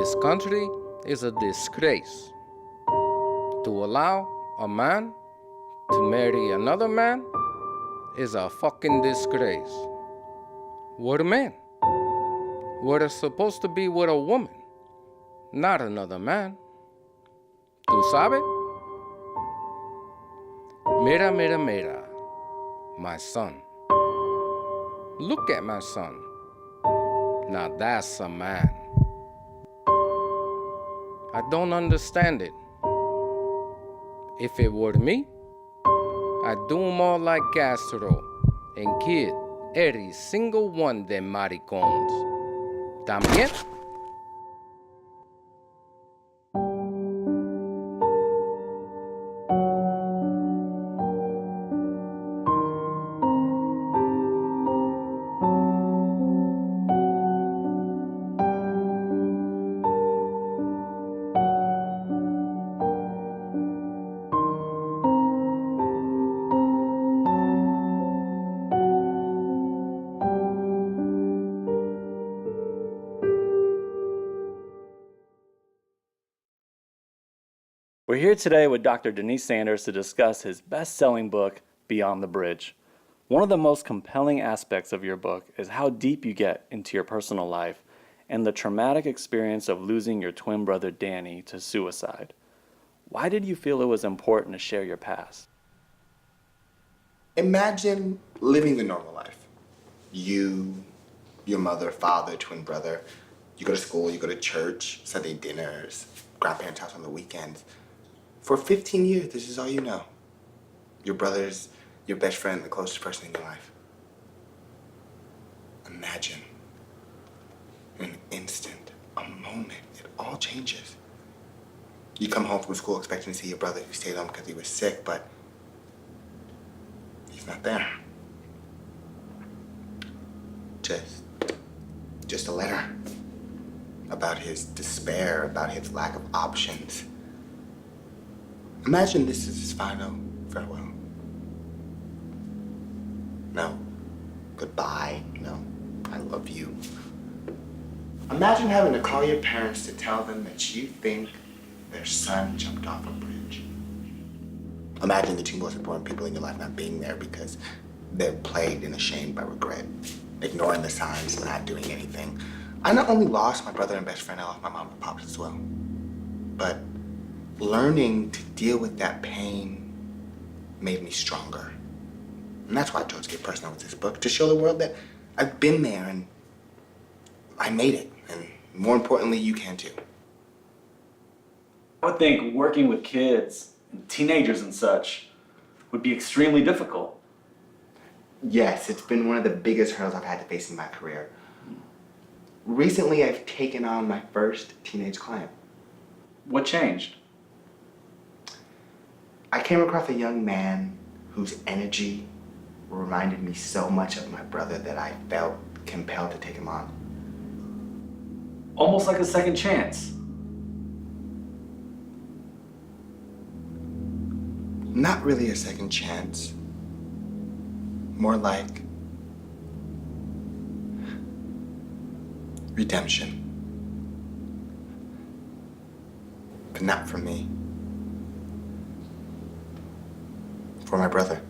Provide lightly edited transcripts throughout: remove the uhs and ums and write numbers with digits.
this country is a disgrace. To allow a man to marry another man is a fucking disgrace. We're men. We're supposed to be with a woman, not another man. ¿Tú sabes? Mira, mira, mira, my son. Look at my son. Now that's a man. I don't understand it. If it were me, I'd do them all like Castro and kid every single one de maricones. ¿También? We're here today with Dr. Denise Sanders to discuss his best-selling book, Beyond the Bridge. One of the most compelling aspects of your book is how deep you get into your personal life and the traumatic experience of losing your twin brother Danny to suicide. Why did you feel it was important to share your past? Imagine living the normal life. You, your mother, father, twin brother, you go to school, you go to church, Sunday dinners, grandparents' house on the weekends. For 15 years, this is all you know. Your brother's your best friend, the closest person in your life. Imagine, in an instant, a moment, it all changes. You come home from school expecting to see your brother who stayed home because he was sick, but he's not there. Just a letter about his despair, about his lack of options. Imagine this is his final farewell. No goodbye, no I love you. Imagine having to call your parents to tell them that you think their son jumped off a bridge. Imagine the two most important people in your life not being there because they're plagued and ashamed by regret, ignoring the signs, not doing anything. I not only lost my brother and best friend, I lost my mom and pops as well. But learning to deal with that pain made me stronger. And that's why I chose to get personal with this book, to show the world that I've been there and I made it. And more importantly, you can too. I would think working with kids and teenagers and such would be extremely difficult. Yes, it's been one of the biggest hurdles I've had to face in my career. Recently, I've taken on my first teenage client. What changed? I came across a young man whose energy reminded me so much of my brother that I felt compelled to take him on. Almost like a second chance. Not really a second chance. More like redemption. But not for me. For my brother.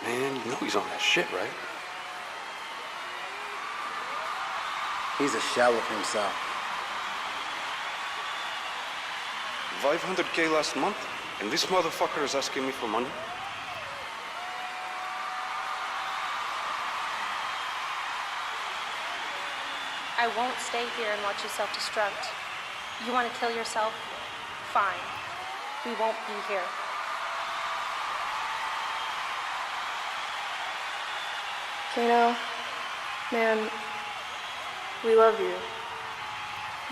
Man, you know he's on that shit, right? He's a shell of himself. 500K last month, and this motherfucker is asking me for money? I won't stay here and watch you self-destruct. You want to kill yourself? Fine. We won't be here. Kano, man, we love you.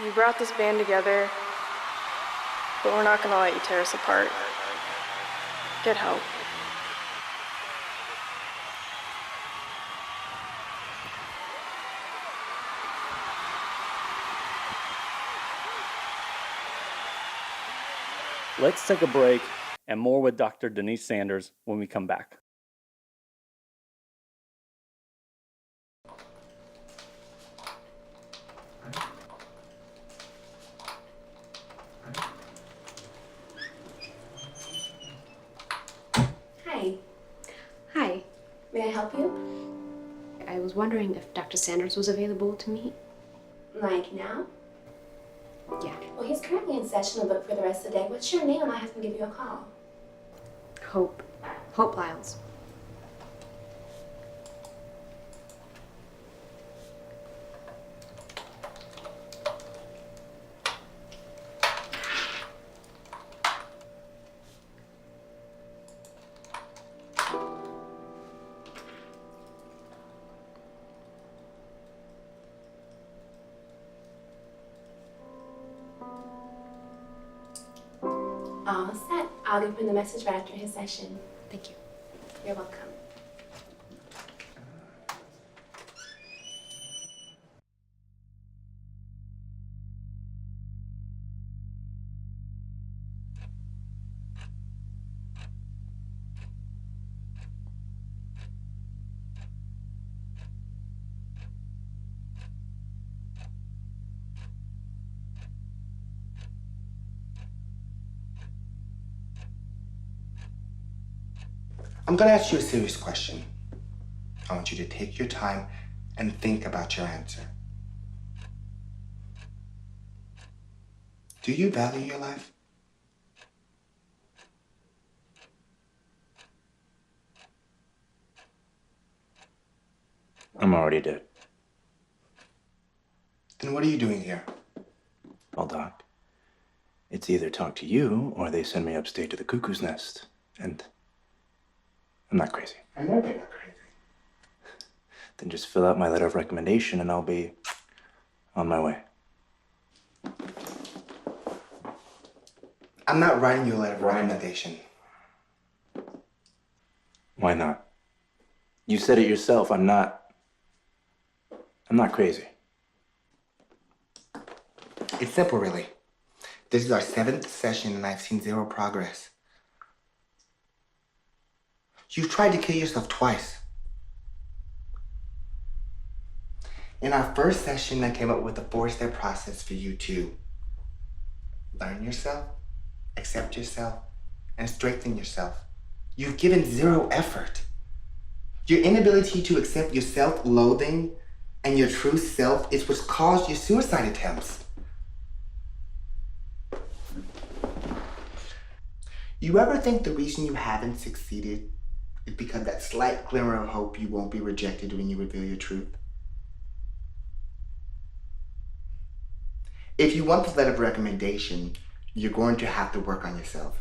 You brought this band together, but we're not gonna let you tear us apart. Get help. Let's take a break and more with Dr. Denise Sanders when we come back. Hi. Hi. May I help you? I was wondering if Dr. Sanders was available to meet. Like now? Yeah. Well, he's currently in session and booked for the rest of the day. What's your name? And I'll have him give you a call. Hope. Hope Lyles. All set. I'll give him the message right after his session. Thank you. You're welcome. I'm gonna ask you a serious question. I want you to take your time and think about your answer. Do you value your life? I'm already dead. Then what are you doing here? Well, Doc, it's either talk to you or they send me upstate to the cuckoo's nest. And I'm not crazy. I know you're not crazy. Then just fill out my letter of recommendation and I'll be on my way. I'm not writing you a letter of recommendation. Why not? You said it yourself. I'm not crazy. It's simple, really. This is our 7th session and I've seen 0 progress. You've tried to kill yourself twice. In our first session, I came up with a 4-step process for you to learn yourself, accept yourself, and strengthen yourself. You've given 0 effort. Your inability to accept your self-loathing and your true self is what's caused your suicide attempts. You ever think the reason you haven't succeeded is because that slight glimmer of hope you won't be rejected when you reveal your truth? If you want the letter of recommendation, you're going to have to work on yourself.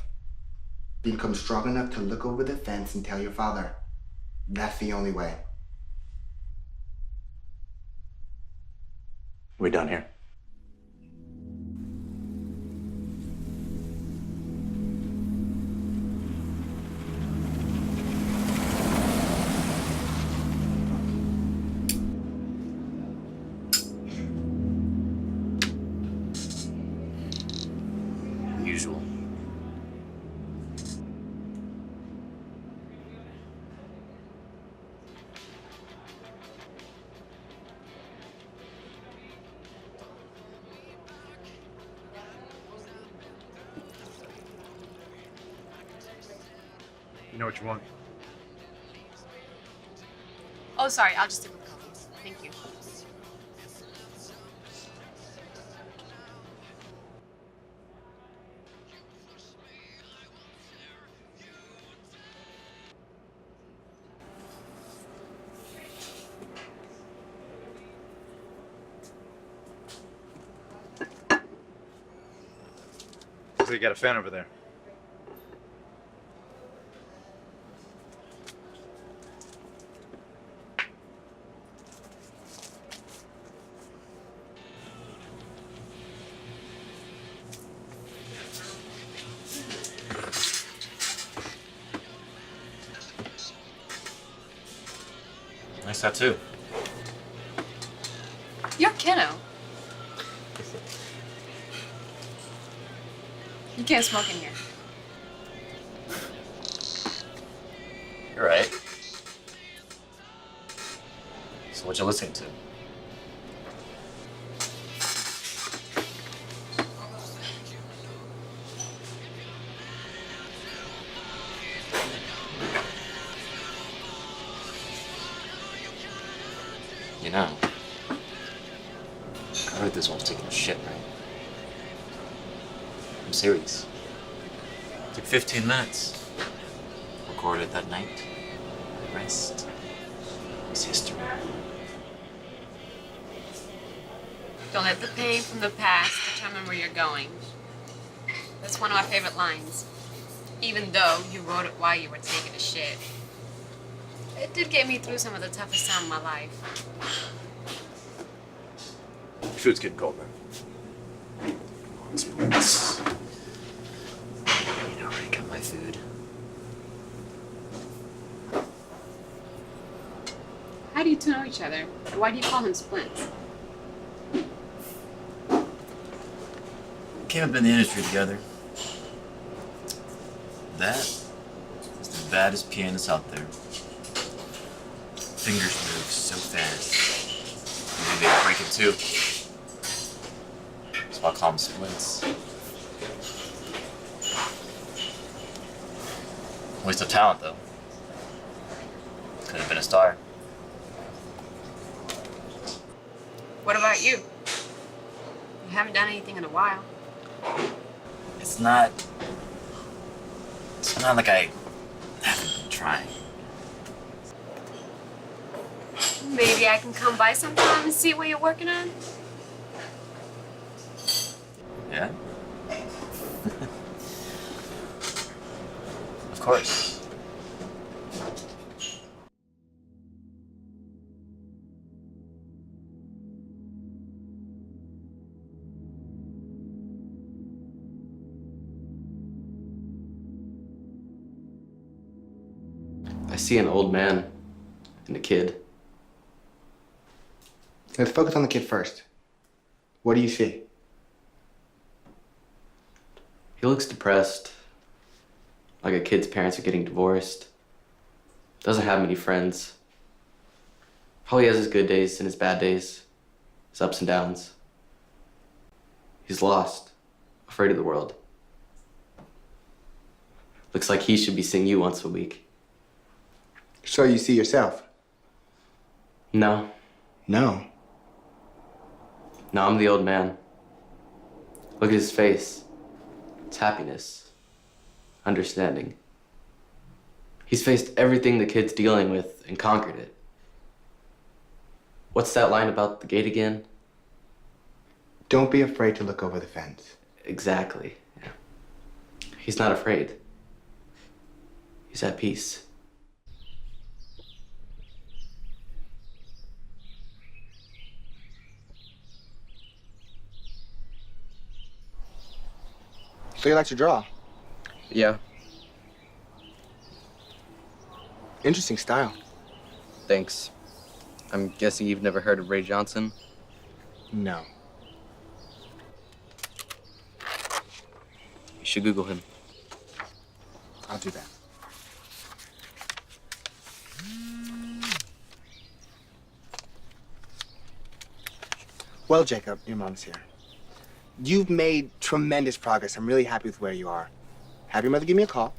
Become strong enough to look over the fence and tell your father. That's the only way. We done here? Usual. You know what you want? Oh, sorry. I'll just stick with coffee. Thank you. So you got a fan over there. Nice tattoo. You're kiddo. You can't smoke in here. You're right. So what you listening to? You know, I heard this one's taking a shit, right? I'm serious. Took 15 minutes. Recorded it that night. The rest is history. Don't let the pain from the past determine where you're going. That's one of my favorite lines. Even though you wrote it while you were taking a shit. It did get me through some of the toughest time of my life. Food's getting cold, man. Spoons. You know, I got my food. How do you two know each other? Why do you call him Splints? Came up in the industry together. That is the baddest pianist out there. Fingers move so fast. Maybe they break it too. So I'll call them Splints. Waste of talent, though. Could have been a star. What about you? You haven't done anything in a while. It's not like I haven't been trying. Maybe I can come by sometime and see what you're working on? Yeah? Of course. I see an old man and a kid. Let's focus on the kid first. What do you see? He looks depressed, like a kid's parents are getting divorced. Doesn't have many friends. Probably has his good days and his bad days, his ups and downs. He's lost, afraid of the world. Looks like he should be seeing you once a week. So you see yourself? No. No. No, I'm the old man. Look at his face. It's happiness. Understanding. He's faced everything the kid's dealing with and conquered it. What's that line about the gate again? Don't be afraid to look over the fence. Exactly. Yeah. He's not afraid. He's at peace. So you like to draw? Yeah. Interesting style. Thanks. I'm guessing you've never heard of Ray Johnson? No. You should Google him. I'll do that. Well, Jacob, your mom's here. You've made tremendous progress. I'm really happy with where you are. Have your mother give me a call,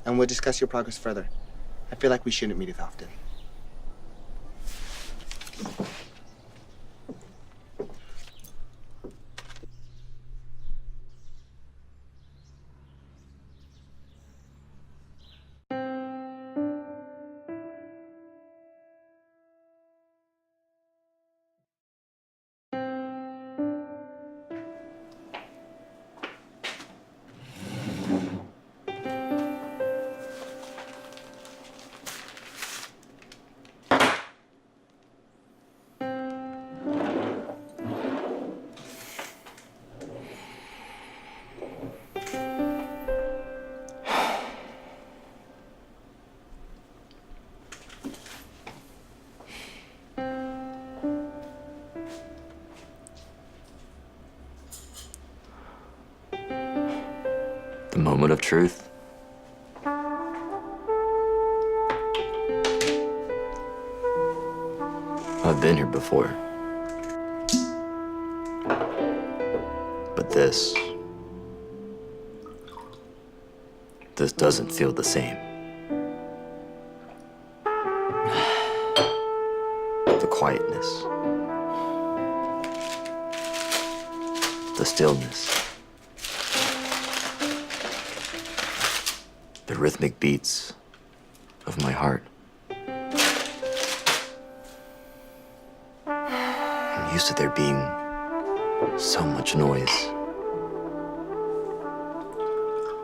and we'll discuss your progress further. I feel like we shouldn't meet as often. The moment of truth. I've been here before. But this doesn't feel the same. The quietness. The stillness. The rhythmic beats of my heart. I'm used to there being so much noise.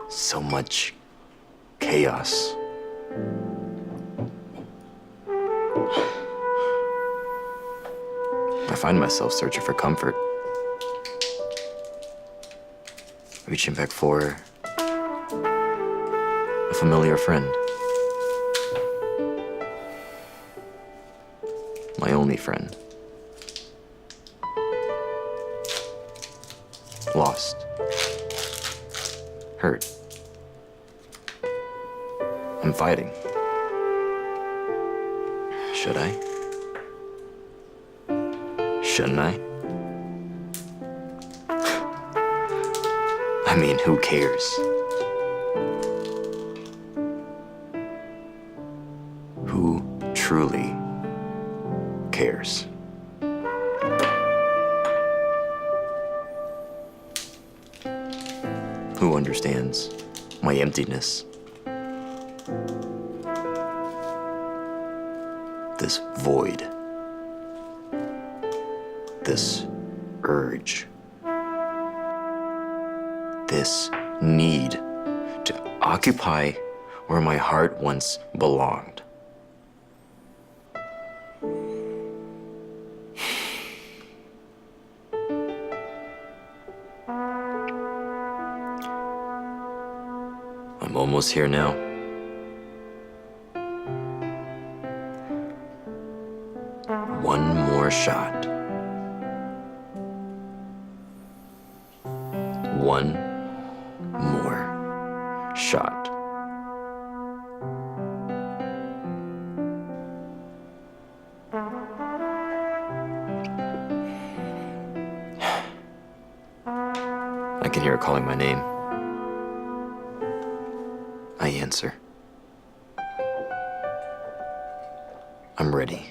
So much chaos. I find myself searching for comfort. Reaching back for a familiar friend. My only friend. Lost. Hurt. I'm fighting. Should I? Shouldn't I? I mean, who cares? Who truly cares? Who understands my emptiness? This void. This urge. This need to occupy where my heart once belonged. I'm almost here now. One more shot. One more shot. I can hear it calling my name. I answer. I'm ready.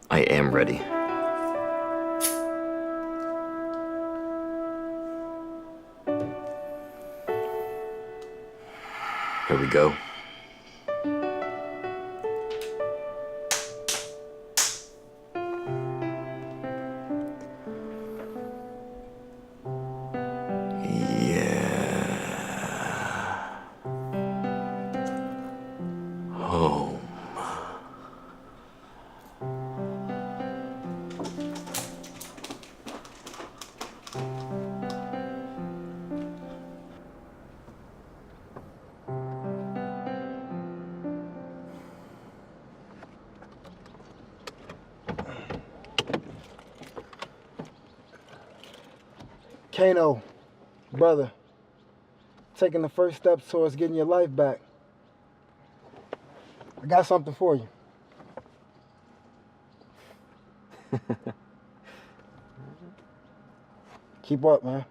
I am ready. Here we go. Home. Kano, brother, taking the first steps towards getting your life back. I got something for you. Keep up, man.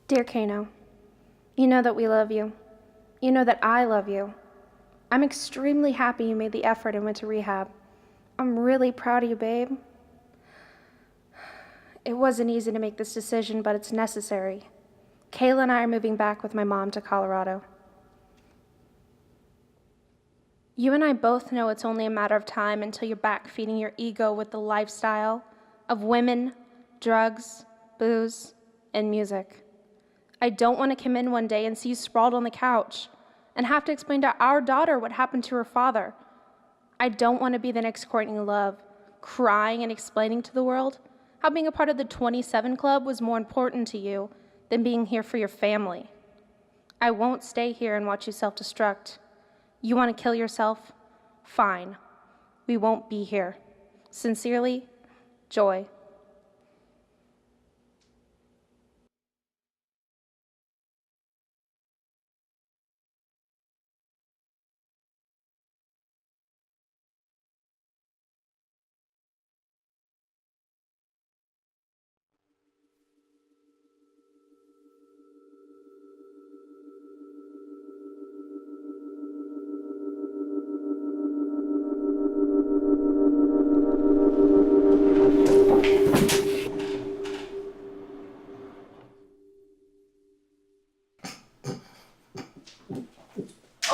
Dear Kano, you know that we love you. You know that I love you. I'm extremely happy you made the effort and went to rehab. I'm really proud of you, babe. It wasn't easy to make this decision, but it's necessary. Kayla and I are moving back with my mom to Colorado. You and I both know it's only a matter of time until you're back feeding your ego with the lifestyle of women, drugs, booze, and music. I don't want to come in one day and see you sprawled on the couch and have to explain to our daughter what happened to her father. I don't want to be the next Courtney Love, crying and explaining to the world how being a part of the 27 Club was more important to you than being here for your family. I won't stay here and watch you self-destruct. You want to kill yourself? Fine. We won't be here. Sincerely, Joy.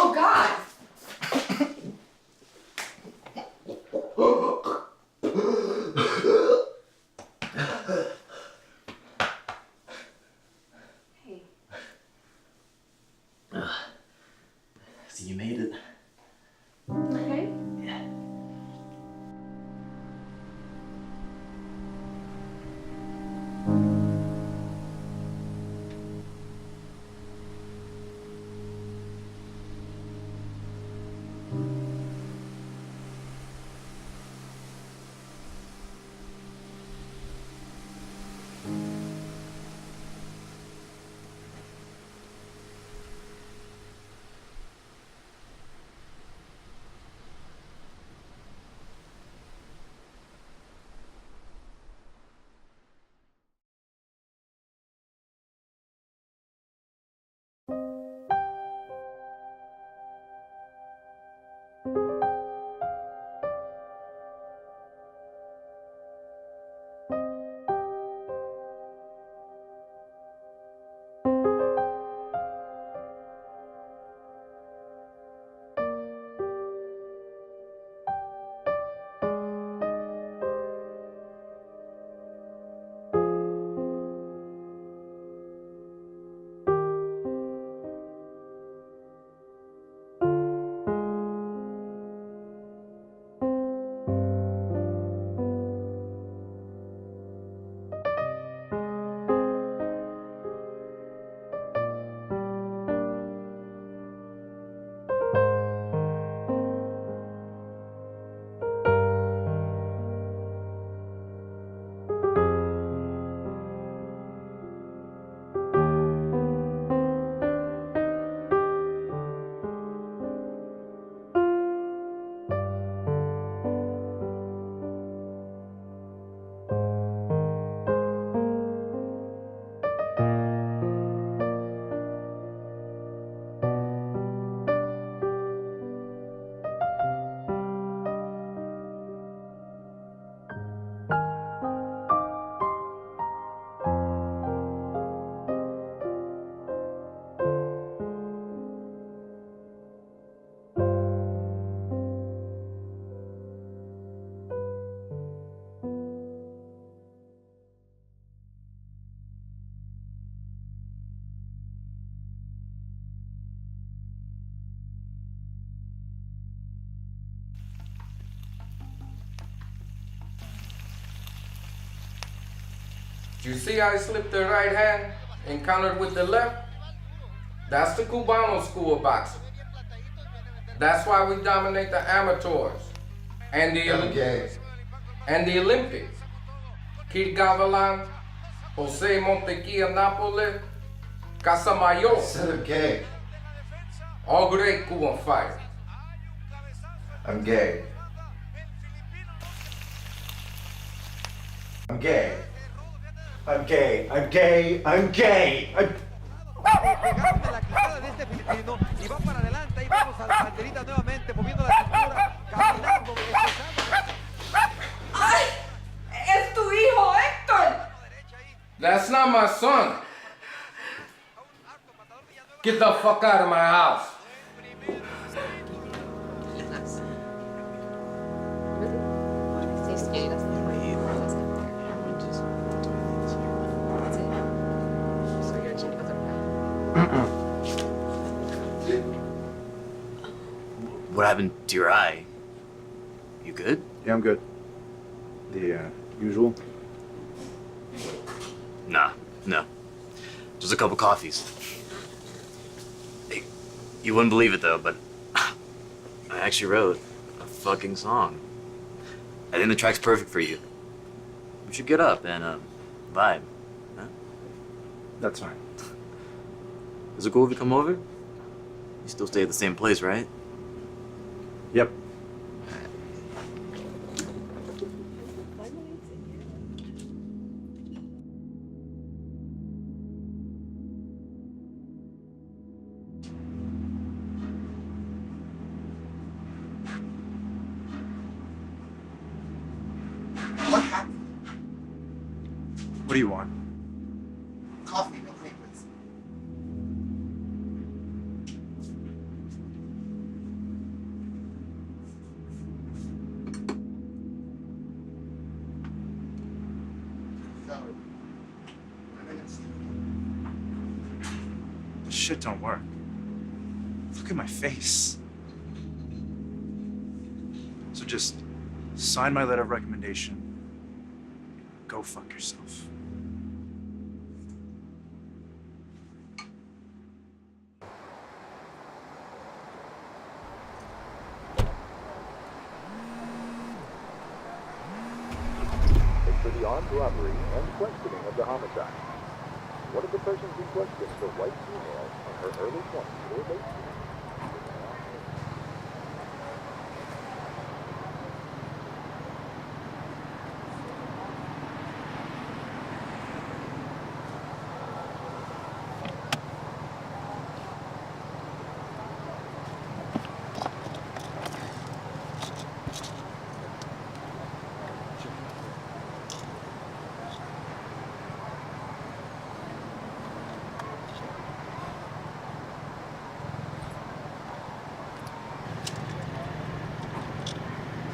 Oh, God! Hey. So you made it. Okay. Yeah. You see how I slipped the right hand and countered with the left? That's the Cubano school of boxing. That's why we dominate the amateurs and the Olympics. Kid Gavilan, Jose Montequilla Napoli, Casamayor. Son of gay. All great Cuban fighters. I'm gay. I'm gay. I'm gay. I'm gay. I'm gay. I'm... Pegaron de la cruzada de este filipino y va para adelante. Ahí vemos a la banderita nuevamente moviendo la cintura, caminando, empezando. ¡Ay! ¡Es tu hijo, Héctor! That's not my son. Get the fuck out of my house. What happened to your eye? You good? Yeah, I'm good. The usual? Nah, no. Just a couple coffees. Hey, you wouldn't believe it though, but I actually wrote a fucking song. I think the track's perfect for you. We should get up and vibe. Huh? That's fine. Is it cool if we come over? You still stay at the same place, right? Yep. What happened? What do you want? Coffee, no cream, please. So, This shit don't work. Look at my face. So just sign my letter of recommendation. Go fuck yourself. For the armed robbery and questioning of the homicide. One of the persons in question is a white female in her early 20s or late 20s.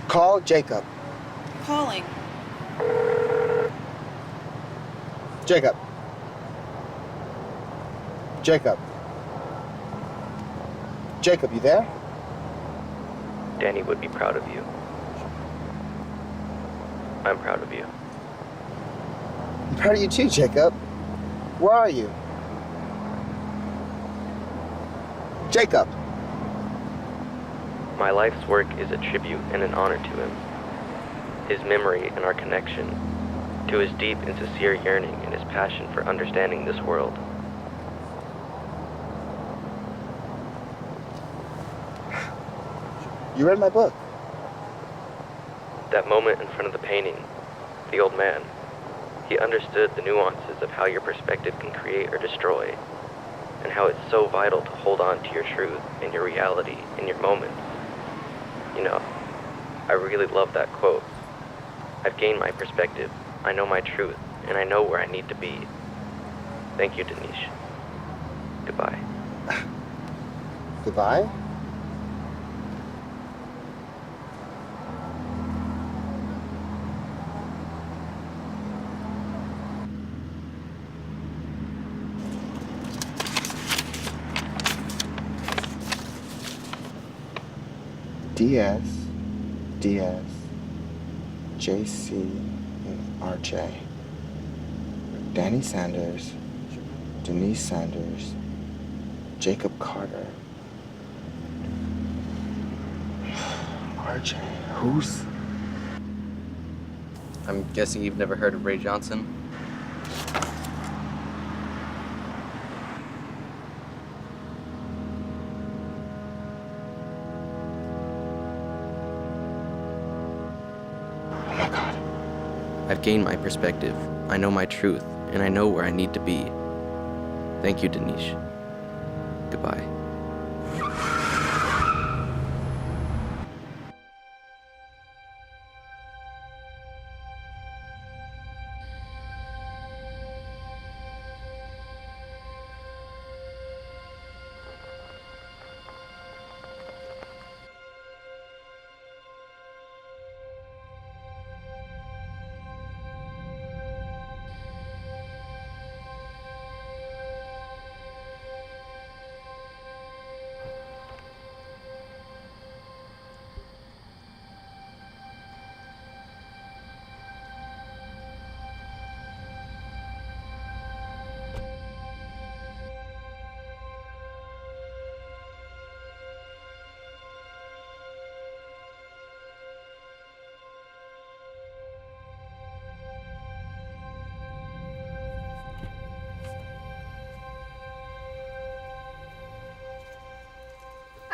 Call Jacob. Calling. Jacob. Jacob. Jacob, you there? Danny would be proud of you. I'm proud of you. I'm proud of you too, Jacob. Where are you? Jacob. My life's work is a tribute and an honor to him. His memory and our connection, to his deep and sincere yearning and his passion for understanding this world. You read my book. That moment in front of the painting, the old man, he understood the nuances of how your perspective can create or destroy, and how it's so vital to hold on to your truth and your reality in your moments. You know, I really love that quote. I've gained my perspective, I know my truth, and I know where I need to be. Thank you, Denise. Goodbye. Goodbye? Diaz, JC, and RJ. Danny Sanders, Denise Sanders, Jacob Carter. RJ, who's? I'm guessing you've never heard of Ray Johnson? I've gained my perspective, I know my truth, and I know where I need to be. Thank you, Denise. Goodbye.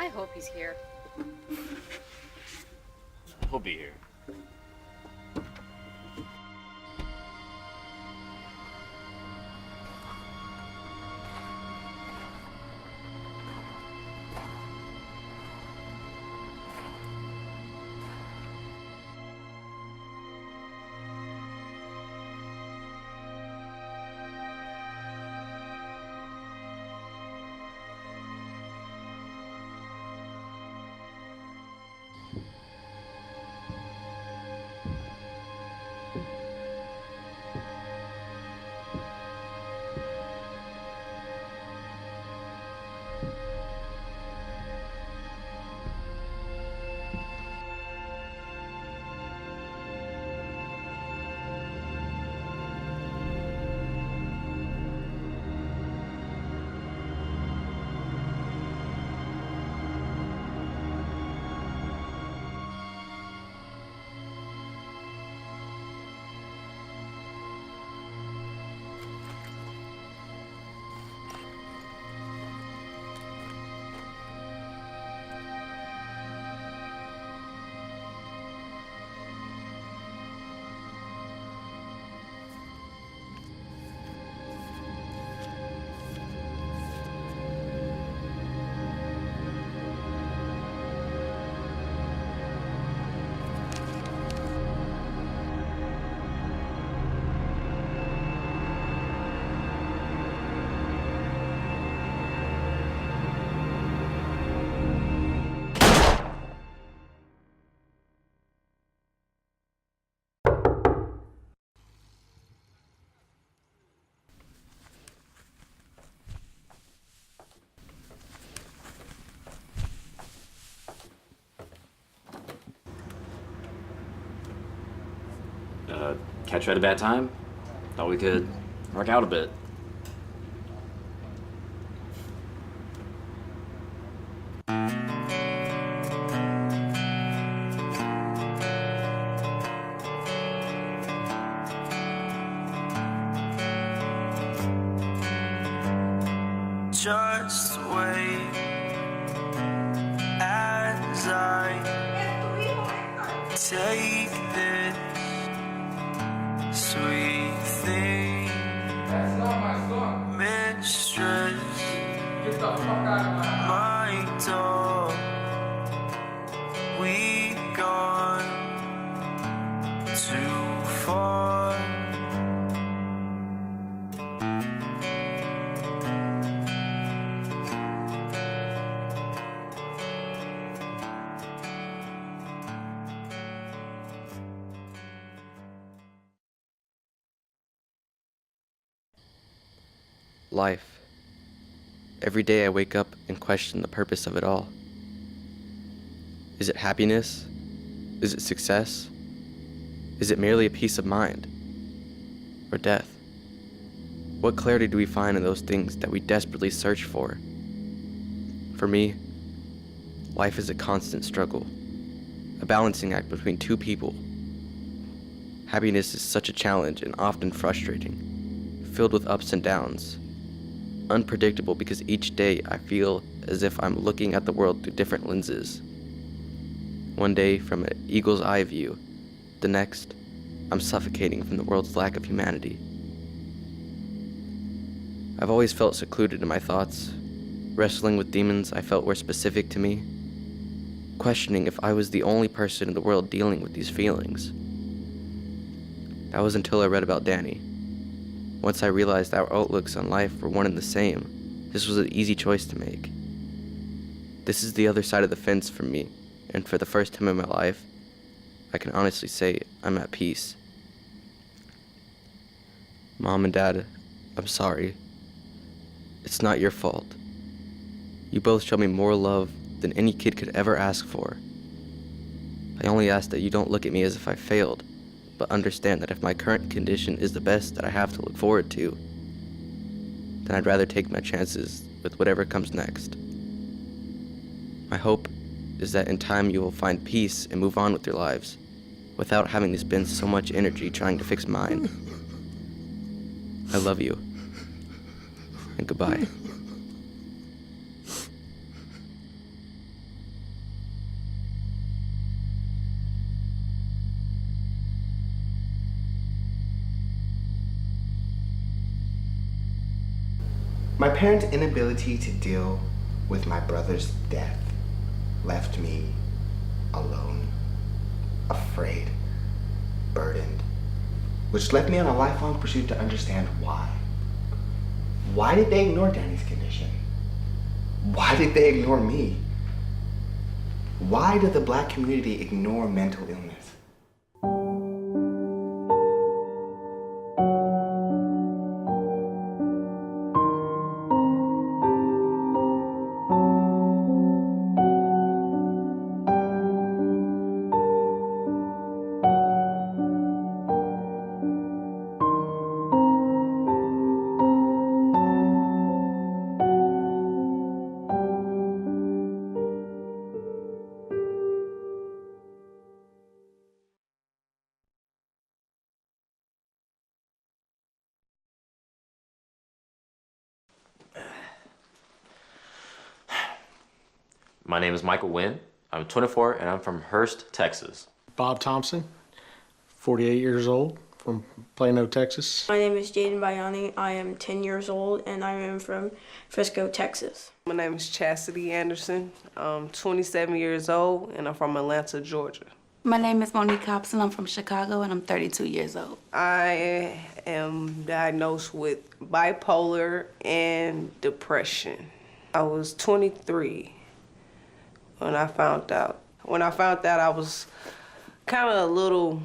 I hope he's here. He'll be here. Catch you at a bad time? Thought we could work out a bit. Just wait as I take this sweet thing, mistress, my dog, we gone too far. Life. Every day I wake up and question the purpose of it all. Is it happiness? Is it success? Is it merely a peace of mind? Or death? What clarity do we find in those things that we desperately search for? For me, life is a constant struggle, a balancing act between two people. Happiness is such a challenge and often frustrating, filled with ups and downs. Unpredictable because each day I feel as if I'm looking at the world through different lenses. One day from an eagle's eye view, the next, I'm suffocating from the world's lack of humanity. I've always felt secluded in my thoughts, wrestling with demons I felt were specific to me, questioning if I was the only person in the world dealing with these feelings. That was until I read about Danny. Once I realized our outlooks on life were one and the same, this was an easy choice to make. This is the other side of the fence for me, and for the first time in my life, I can honestly say I'm at peace. Mom and Dad, I'm sorry. It's not your fault. You both show me more love than any kid could ever ask for. I only ask that you don't look at me as if I failed, but understand that if my current condition is the best that I have to look forward to, then I'd rather take my chances with whatever comes next. My hope is that in time you will find peace and move on with your lives, without having to spend so much energy trying to fix mine. I love you, and goodbye. parents' inability to deal with my brother's death left me alone, afraid, burdened, which left me on a lifelong pursuit to understand why. Why did they ignore Danny's condition? Why did they ignore me? Why did the Black community ignore mental illness? My name is Michael Wynn. I'm 24 and I'm from Hurst, Texas. Bob Thompson, 48 years old, from Plano, Texas. My name is Jaden Bayani. I am 10 years old and I am from Frisco, Texas. My name is Chastity Anderson. I'm 27 years old and I'm from Atlanta, Georgia. My name is Monique Hobson. I'm from Chicago and I'm 32 years old. I am diagnosed with bipolar and depression. I was 23 when I found out. When I found out, I was kind of a little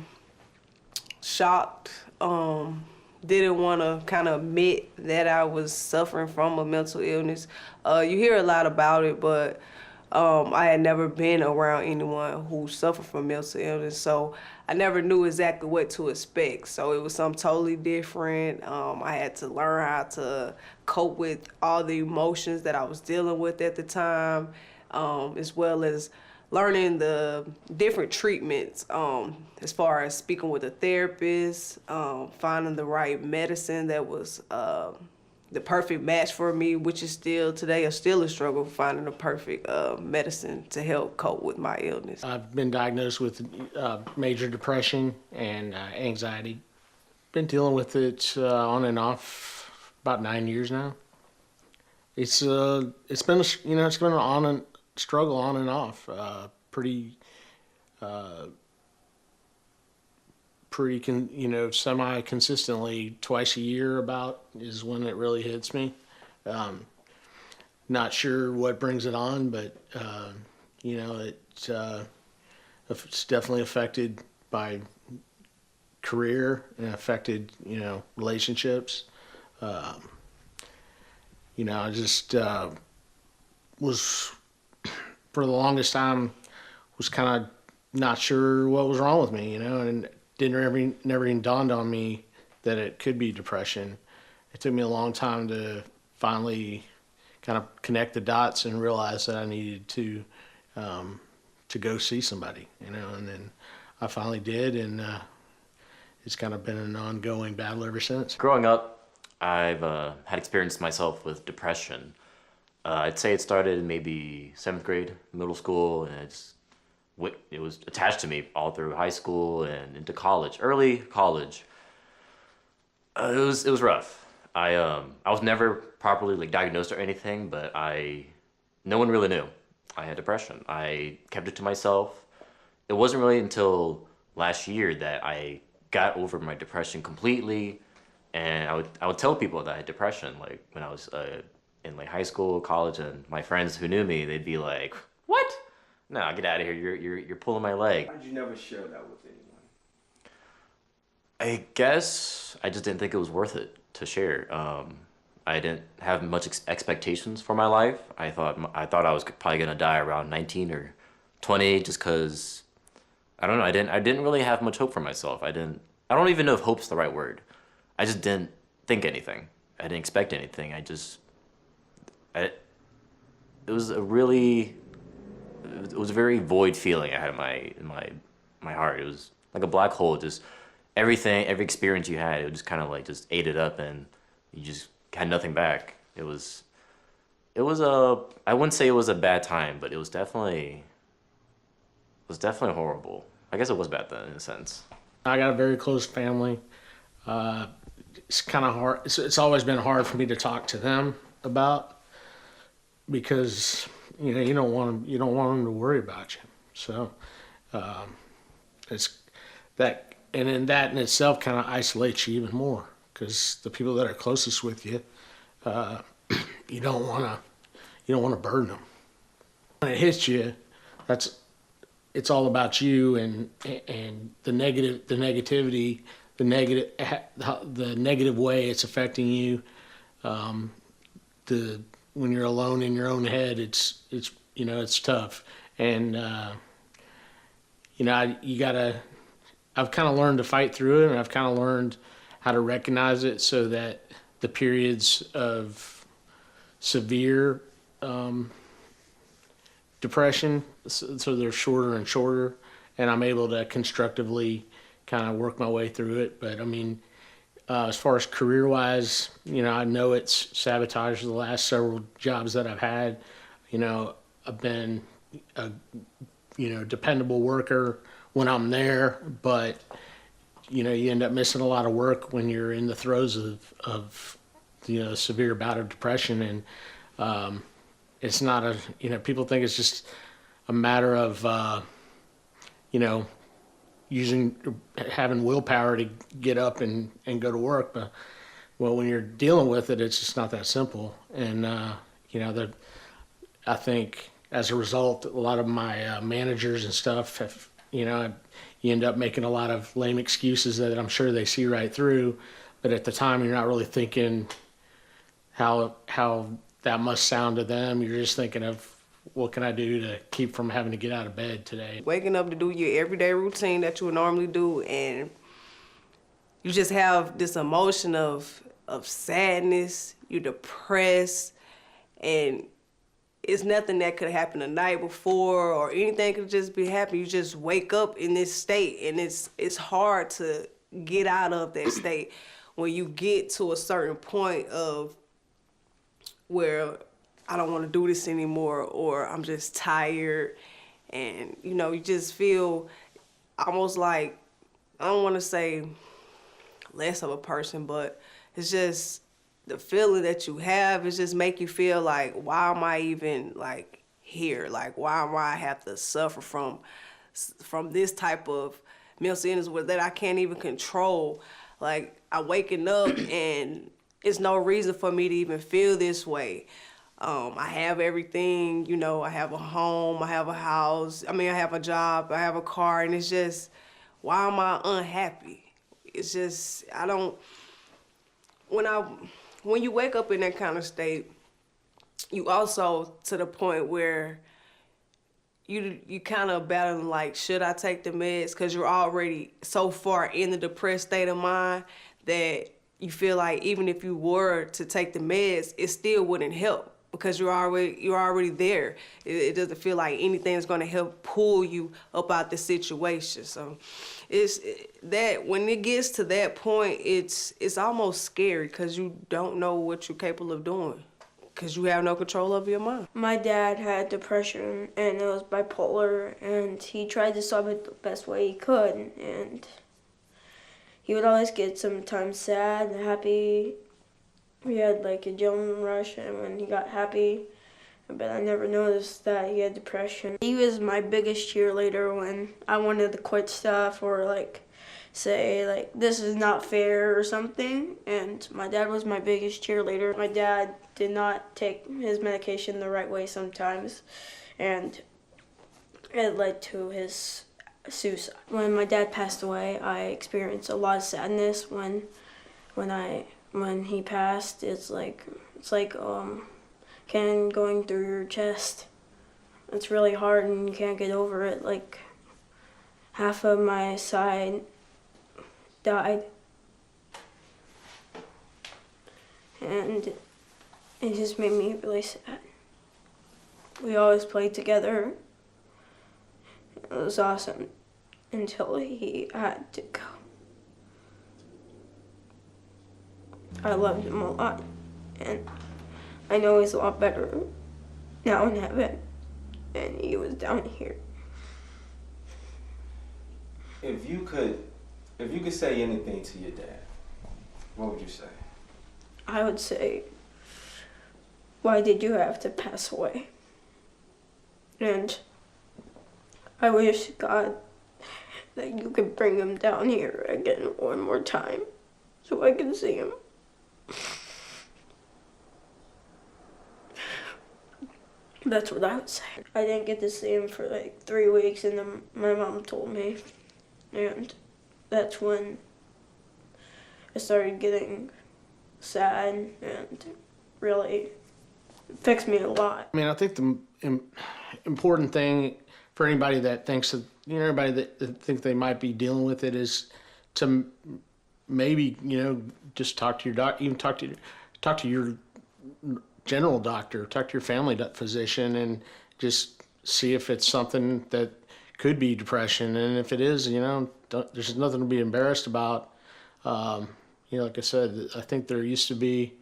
shocked. Didn't want to kind of admit that I was suffering from a mental illness. You hear a lot about it, but I had never been around anyone who suffered from mental illness, so I never knew exactly what to expect. So it was something totally different. I had to learn how to cope with all the emotions that I was dealing with at the time, as well as learning the different treatments, as far as speaking with a therapist, finding the right medicine that was the perfect match for me, which is still a struggle finding the perfect medicine to help cope with my illness. I've been diagnosed with major depression and anxiety. Been dealing with it on and off about 9 years now. It's been it's been an struggle on and off, pretty semi-consistently. Twice a year about is when it really hits me. Not sure what brings it on, but it's definitely affected by career and affected relationships. I just was, for the longest time, was kind of not sure what was wrong with me, and never even dawned on me that it could be depression. It took me a long time to finally kind of connect the dots and realize that I needed to go see somebody, and then I finally did, and it's kind of been an ongoing battle ever since. Growing up, I've had experience myself with depression. I'd say it started in maybe 7th grade, middle school, and it was attached to me all through high school and into college, early college. It was rough. I was never properly diagnosed or anything, but no one really knew I had depression. I kept it to myself. It wasn't really until last year that I got over my depression completely, and I would tell people that I had depression, when I was in high school, college, and my friends who knew me, they'd be like, "What? No, get out of here! You're pulling my leg." Why did you never share that with anyone? I guess I just didn't think it was worth it to share. I didn't have much expectations for my life. I thought I was probably gonna die around 19 or 20, just cause I don't know. I didn't really have much hope for myself. I don't even know if hope's the right word. I just didn't think anything. I didn't expect anything. It was a very void feeling I had in my heart. It was like a black hole. Just every experience you had, it would just kind of just ate it up, and you just had nothing back. I wouldn't say it was a bad time, but it was definitely horrible. I guess it was bad then in a sense. I got a very close family. It's kind of hard. It's always been hard for me to talk to them about, because you don't want them to worry about you. So it's that, and then that in itself kind of isolates you even more, because the people that are closest with you, you don't want to burden them. When it hits you, it's all about you and the negativity, the negative way it's affecting you. When you're alone in your own head, it's tough. And I've kind of learned to fight through it, and I've kind of learned how to recognize it so that the periods of severe depression, so they're shorter and shorter, and I'm able to constructively kind of work my way through it. But I mean, as far as career-wise, I know it's sabotaged the last several jobs that I've had. I've been a dependable worker when I'm there, but you end up missing a lot of work when you're in the throes of severe bout of depression. And it's not people think it's just a matter of having willpower to get up and go to work. But when you're dealing with it, it's just not that simple. And I think as a result, a lot of my managers and stuff have, you end up making a lot of lame excuses that I'm sure they see right through. But at the time, you're not really thinking how that must sound to them. You're just thinking of, what can I do to keep from having to get out of bed today? Waking up to do your everyday routine that you would normally do, and you just have this emotion of sadness, you're depressed, and it's nothing that could happen the night before or anything could just be happening. You just wake up in this state, and it's hard to get out of that state when you get to a certain point of where I don't want to do this anymore, or I'm just tired, and you just feel almost like, I don't want to say less of a person, but it's just the feeling that you have is just make you feel like, why am I even like here? Like, why am I have to suffer from this type of mental illness that I can't even control? Like, I'm waking up and it's no reason for me to even feel this way. I have everything, I have a home, I have a house, I have a job, I have a car, and it's just, why am I unhappy? It's just, when you wake up in that kind of state, you also to the point where you kind of battling like, should I take the meds? Because you're already so far in the depressed state of mind that you feel like even if you were to take the meds, it still wouldn't help, because you're already there. It doesn't feel like anything's going to help pull you up out the situation. So it's that when it gets to that point, it's almost scary, because you don't know what you're capable of doing, because you have no control over your mind. My dad had depression, and it was bipolar, and he tried to solve it the best way he could, and he would always get sometimes sad and happy. He had like a adrenaline rush, and when he got happy, but I never noticed that he had depression. He was my biggest cheerleader when I wanted to quit stuff or like say like, this is not fair or something, and my dad was my biggest cheerleader. My dad did not take his medication the right way sometimes, and it led to his suicide. When my dad passed away, I experienced a lot of sadness when he passed. It's like going through your chest. It's really hard and you can't get over it. Like, half of my side died, and it just made me really sad. We always played together. It was awesome until he had to go. I loved him a lot, and I know he's a lot better now in heaven, and he was down here. If you could say anything to your dad, what would you say? I would say, why did you have to pass away? And I wish, God, that you could bring him down here again one more time so I can see him. That's what I would say. I didn't get to see him for like 3 weeks, and then my mom told me, and that's when I started getting sad, and really affects me a lot. I mean, I think the important thing for anybody that thinks that, everybody that think they might be dealing with it is to maybe, just talk to your doctor, even talk to your general doctor, talk to your family physician, and just see if it's something that could be depression. And if it is, there's nothing to be embarrassed about. Like I said, I think there used to be,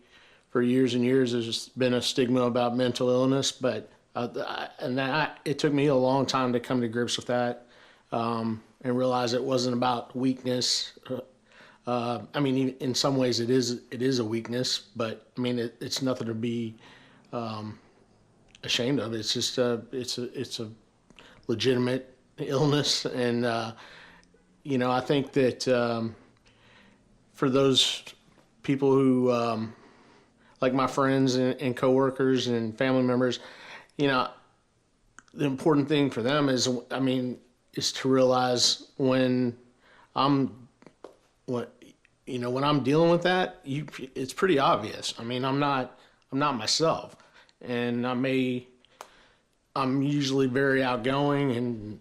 for years and years, there's been a stigma about mental illness, but it took me a long time to come to grips with that, and realize it wasn't about weakness. I mean, in some ways it is a weakness, but I mean, it's nothing to be ashamed of. It's just it's a legitimate illness, and I think that for those people who like my friends and coworkers and family members, the important thing for them is to realize when I'm dealing with that, it's pretty obvious. I mean, I'm not myself, and I'm usually very outgoing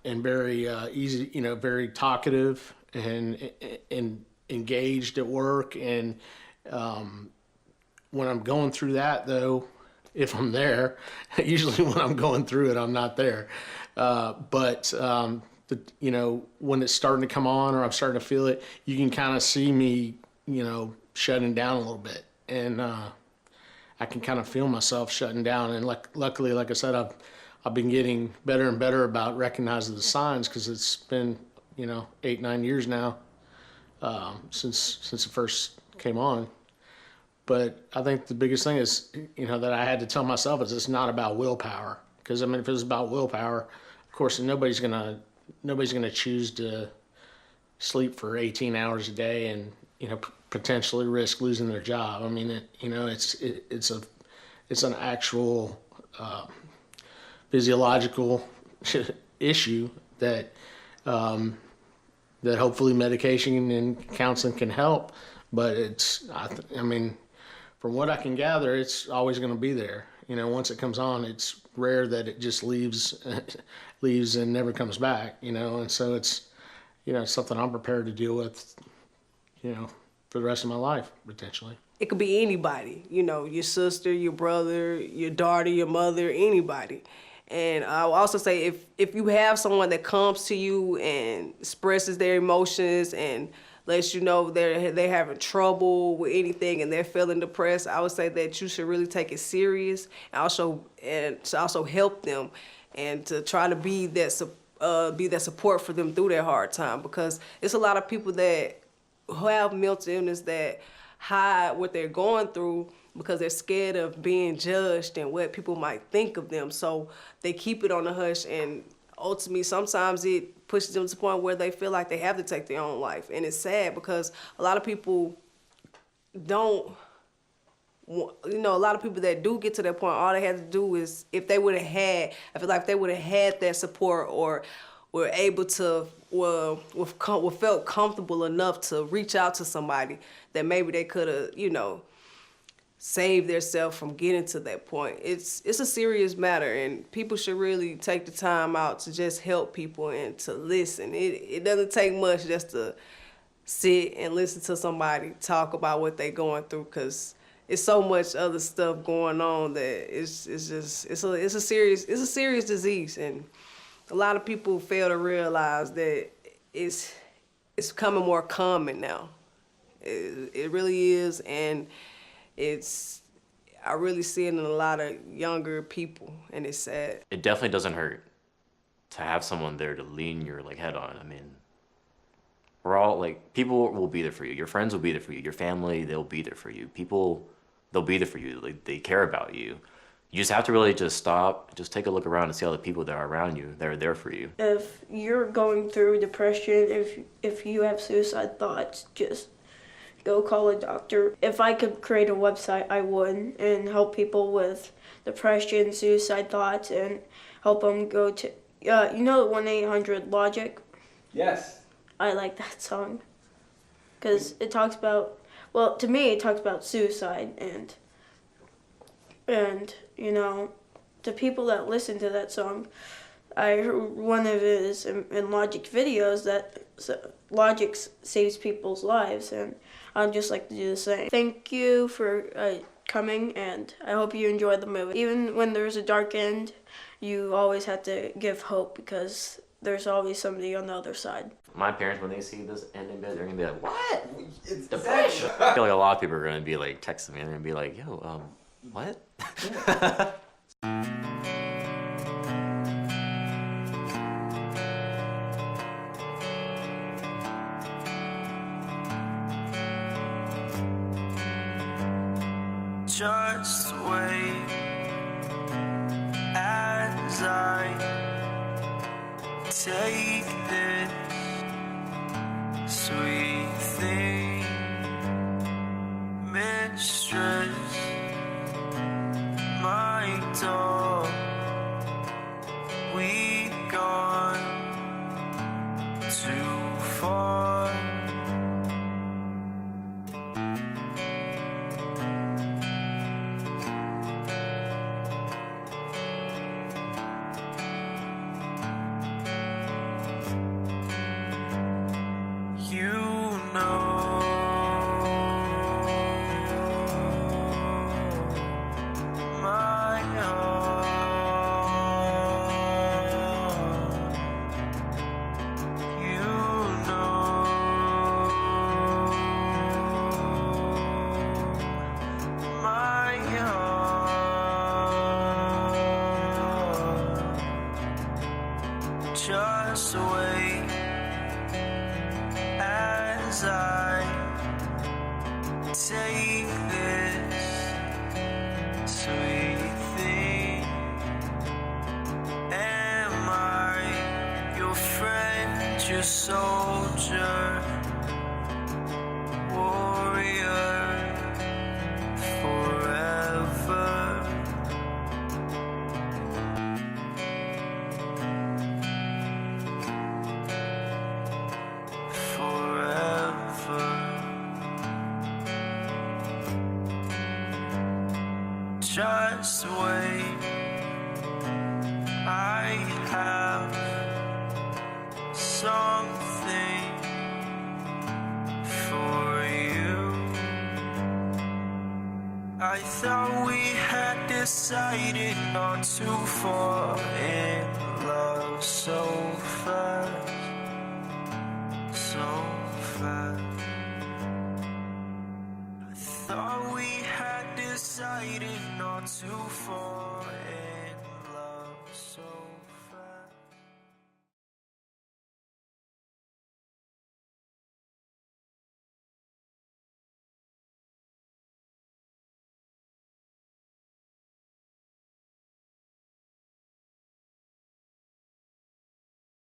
and very easy, very talkative and engaged at work. And when I'm going through that, though, if I'm there, usually when I'm going through it, I'm not there. But when it's starting to come on or I'm starting to feel it, you can kind of see me, shutting down a little bit. And I can kind of feel myself shutting down. And luckily, like I said, I've been getting better and better about recognizing the signs, because it's been, 8-9 years now since it first came on. But I think the biggest thing is, that I had to tell myself is it's not about willpower. Because if it was about willpower, of course, nobody's gonna choose to sleep for 18 hours a day and potentially risk losing their job. I mean, it's an actual physiological issue that hopefully medication and counseling can help. But from what I can gather, it's always going to be there. Once it comes on, it's rare that it just leaves and never comes back. And so it's something I'm prepared to deal with, for the rest of my life, potentially. It could be anybody, your sister, your brother, your daughter, your mother, anybody. And I'll also say, if you have someone that comes to you and expresses their emotions and lets you know they're having trouble with anything and they're feeling depressed, I would say that you should really take it serious, and to also help them, and to try to be that support for them through their hard time. Because it's a lot of people that have mental illness that hide what they're going through because they're scared of being judged and what people might think of them. So they keep it on the hush, and ultimately sometimes it pushes them to the point where they feel like they have to take their own life. And it's sad because a lot of people don't, a lot of people that do get to that point, all they have to do is, if they would have had, I feel like if they would have had that support, or were able to, felt comfortable enough to reach out to somebody, that maybe they could have, saved themselves from getting to that point. It's a serious matter, and people should really take the time out to just help people and to listen. It doesn't take much just to sit and listen to somebody talk about what they're going through, because it's so much other stuff going on that it's a serious disease, and a lot of people fail to realize that it's becoming more common now. It really is, and I really see it in a lot of younger people, and it's sad. It definitely doesn't hurt to have someone there to lean your head on. I mean, we're all people will be there for you. Your friends will be there for you. Your family, they'll be there for you. People they'll be there for you. Like, they care about you. You just have to really just stop, just take a look around and see all the people that are around you that are there for you. If you're going through depression, if you have suicide thoughts, just go call a doctor. If I could create a website, I would, and help people with depression, suicide thoughts, and help them go to, you know, 1-800-LOGIC? Yes. I like that song because it talks about, well, to me, it talks about suicide, and you know, the people that listen to that song, I heard one of his in Logic videos that Logic saves people's lives, and I'd just like to do the same. Thank you for coming, and I hope you enjoyed the movie. Even when there's a dark end, you always have to give hope because there's always somebody on the other side. My parents, when they see this ending bit, they're gonna be like, what? It's depression. I feel like a lot of people are gonna be like texting me, and they're gonna be like, yo, what? Just wait as I take this sweet thing, mistress, my dog. We gone too far. You know my heart. You know my heart. Just wait as I take this sweet thing. Am I your friend, your soldier, warrior forever? Just wait, I have something for you. I thought we had decided not to fall in love so fast, so fast. I thought we had decided not to fall.